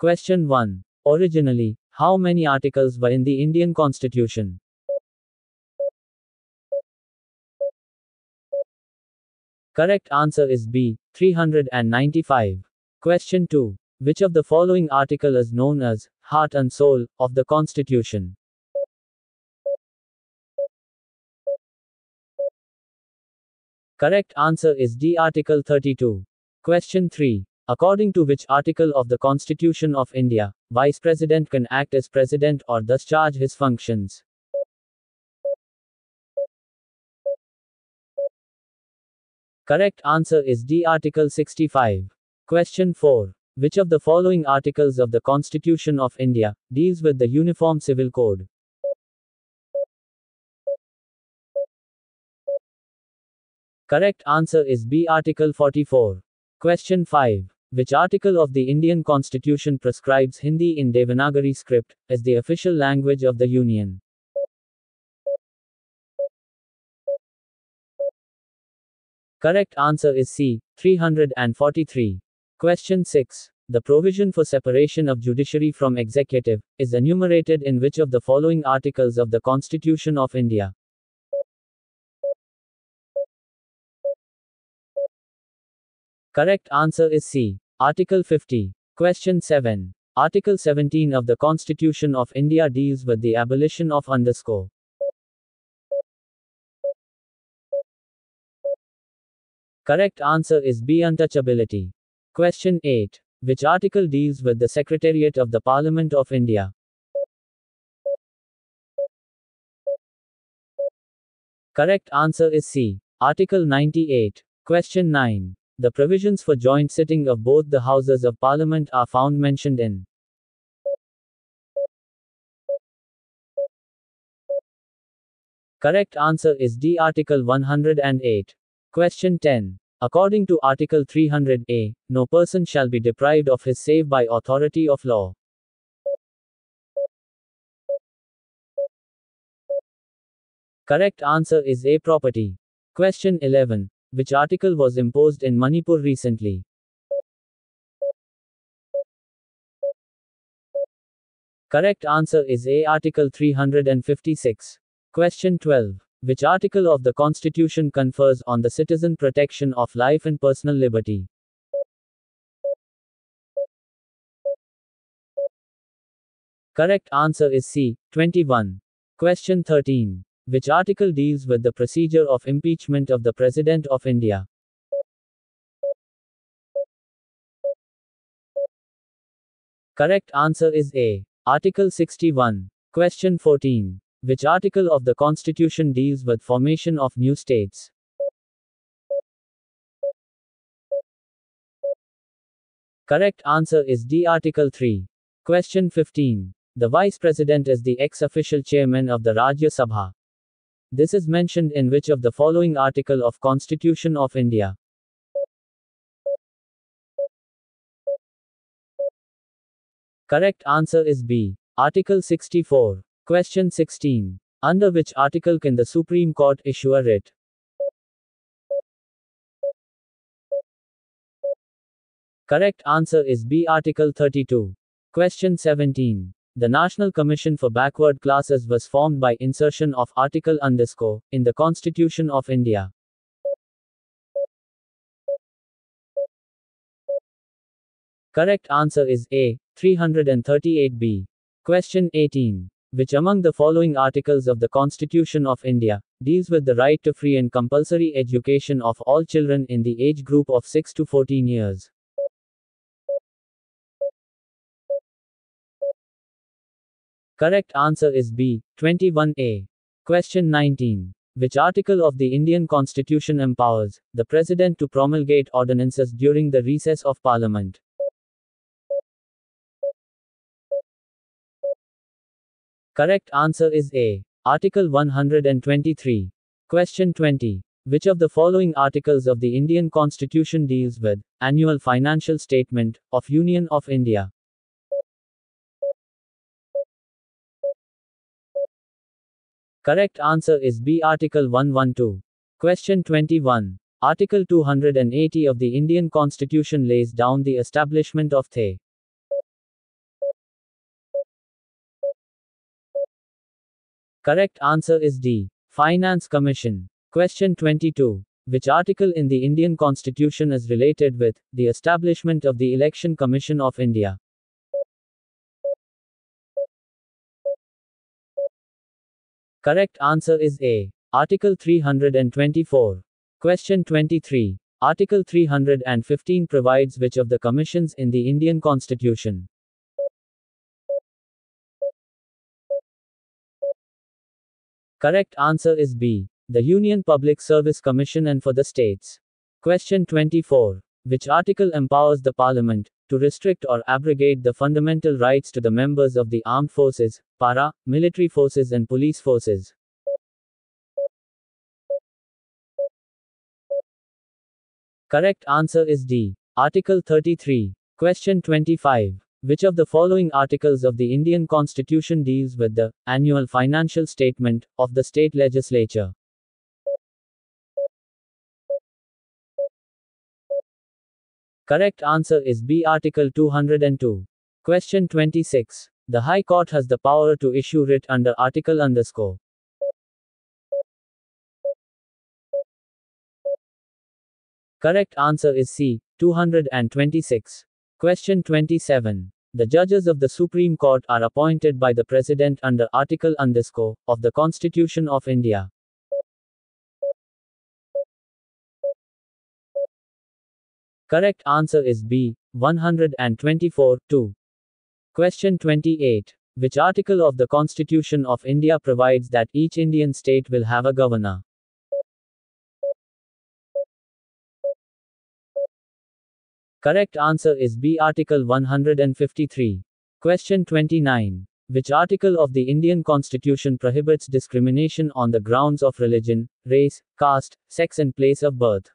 Question 1. Originally, how many articles were in the Indian Constitution? Correct answer is B. 395. Question 2. Which of the following article is known as heart and soul of the Constitution? Correct answer is D. Article 32. Question 3. According to which article of the Constitution of India, Vice President can act as President or discharge his functions? Correct answer is D. Article 65. Question 4. Which of the following articles of the Constitution of India deals with the Uniform Civil Code? Correct answer is B. Article 44. Question 5. Which article of the Indian Constitution prescribes Hindi in Devanagari script as the official language of the Union? Correct answer is C. 343. Question 6. The provision for separation of judiciary from executive is enumerated in which of the following articles of the Constitution of India? Correct answer is C. Article 50. Question 7. Article 17 of the Constitution of India deals with the abolition of underscore. Correct answer is B. Untouchability. Question 8. Which article deals with the Secretariat of the Parliament of India? Correct answer is C. Article 98. Question 9. The provisions for joint sitting of both the Houses of Parliament are found mentioned in. Correct answer is D. Article 108. Question 10. According to Article 300A, no person shall be deprived of his save by authority of law. Correct answer is A. Property. Question 11. Which article was imposed in Manipur recently? Correct answer is A. Article 356. Question 12. Which article of the Constitution confers on the citizen protection of life and personal liberty? Correct answer is C. 21. Question 13. Which article deals with the procedure of impeachment of the President of India? Correct answer is A. Article 61. Question 14. Which article of the Constitution deals with formation of new states? Correct answer is D. Article 3. Question 15. The Vice President is the ex-official chairman of the Rajya Sabha. This is mentioned in which of the following article of Constitution of India? Correct answer is B. Article 64. Question 16. Under which article can the Supreme Court issue a writ? Correct answer is B. Article 32. Question 17. The National Commission for Backward Classes was formed by insertion of article underscore in the Constitution of India. Correct answer is A. 338B. Question 18. Which among the following articles of the Constitution of India deals with the right to free and compulsory education of all children in the age group of 6 to 14 years? Correct answer is B. 21A. Question 19. Which article of the Indian Constitution empowers the President to promulgate ordinances during the recess of Parliament? Correct answer is A. Article 123. Question 20. Which of the following articles of the Indian Constitution deals with annual financial statement of Union of India? Correct answer is B. Article 112. Question 21. Article 280 of the Indian Constitution lays down the establishment of the Correct answer is D. Finance Commission. Question 22. Which article in the Indian Constitution is related with the establishment of the Election Commission of India? Correct answer is A. Article 324. Question 23. Article 315 provides which of the commissions in the Indian Constitution? Correct answer is B. The Union Public Service Commission and for the states. Question 24. Which article empowers the Parliament to restrict or abrogate the fundamental rights to the members of the armed forces, military forces and police forces? Correct answer is D. Article 33. Question 25. Which of the following articles of the Indian Constitution deals with the annual financial statement of the state legislature? Correct answer is B. Article 202. Question 26. The High Court has the power to issue writ under Article _. Correct answer is C. 226. Question 27. The judges of the Supreme Court are appointed by the President under Article _ of the Constitution of India. Correct answer is B. 124. 2. Question 28. Which article of the Constitution of India provides that each Indian state will have a governor? Correct answer is B. Article 153. Question 29. Which article of the Indian Constitution prohibits discrimination on the grounds of religion, race, caste, sex and place of birth?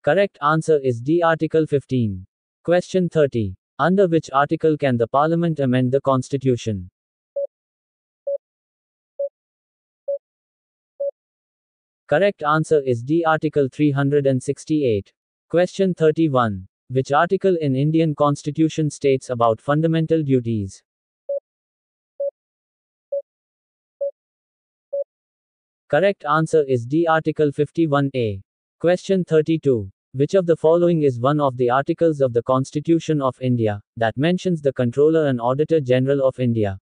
Correct answer is D. Article 15. Question 30. Under which article can the Parliament amend the Constitution? Correct answer is D. Article 368. Question 31. Which article in Indian Constitution states about fundamental duties? Correct answer is D. Article 51A. Question 32. Which of the following is one of the articles of the Constitution of India that mentions the Controller and Auditor General of India?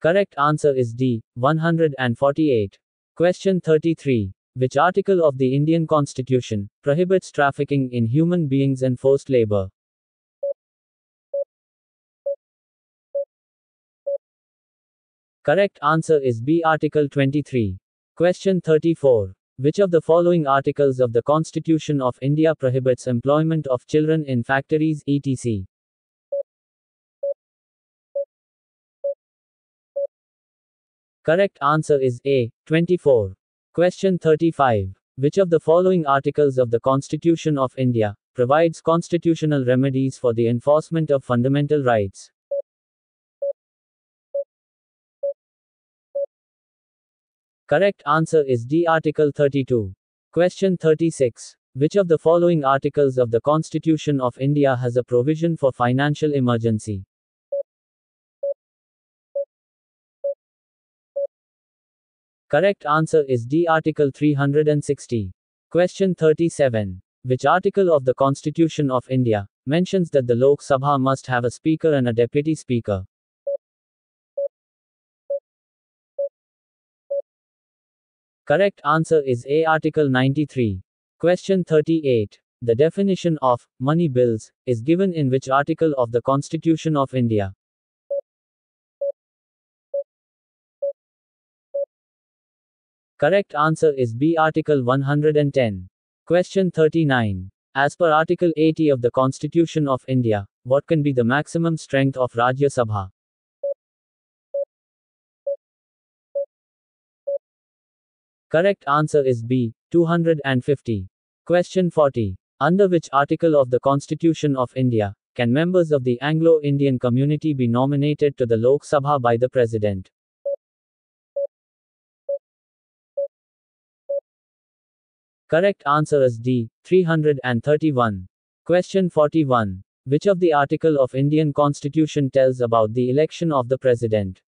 Correct answer is D. 148. Question 33. Which article of the Indian Constitution prohibits trafficking in human beings and forced labor? Correct answer is B. Article 23. Question 34. Which of the following articles of the Constitution of India prohibits employment of children in factories, etc.? Correct answer is A. 24. Question 35. Which of the following articles of the Constitution of India provides constitutional remedies for the enforcement of fundamental rights? Correct answer is D. Article 32. Question 36. Which of the following articles of the Constitution of India has a provision for financial emergency? Correct answer is D. Article 360. Question 37. Which article of the Constitution of India mentions that the Lok Sabha must have a Speaker and a Deputy Speaker? Correct answer is A. Article 93. Question 38. The definition of money bills is given in which article of the Constitution of India? Correct answer is B. Article 110. Question 39. As per Article 80 of the Constitution of India, what can be the maximum strength of Rajya Sabha? Correct answer is B. 250. Question 40. Under which article of the Constitution of India can members of the Anglo-Indian community be nominated to the Lok Sabha by the President? Correct answer is D. 331. Question 41. Which of the article of Indian Constitution tells about the election of the President?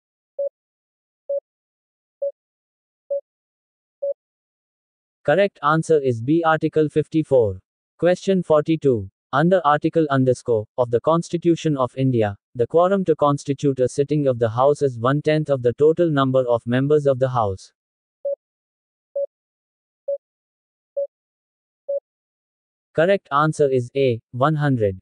Correct answer is B. Article 54. Question 42. Under Article of the Constitution of India, the quorum to constitute a sitting of the House is 1/10 of the total number of members of the House. Correct answer is A. 100.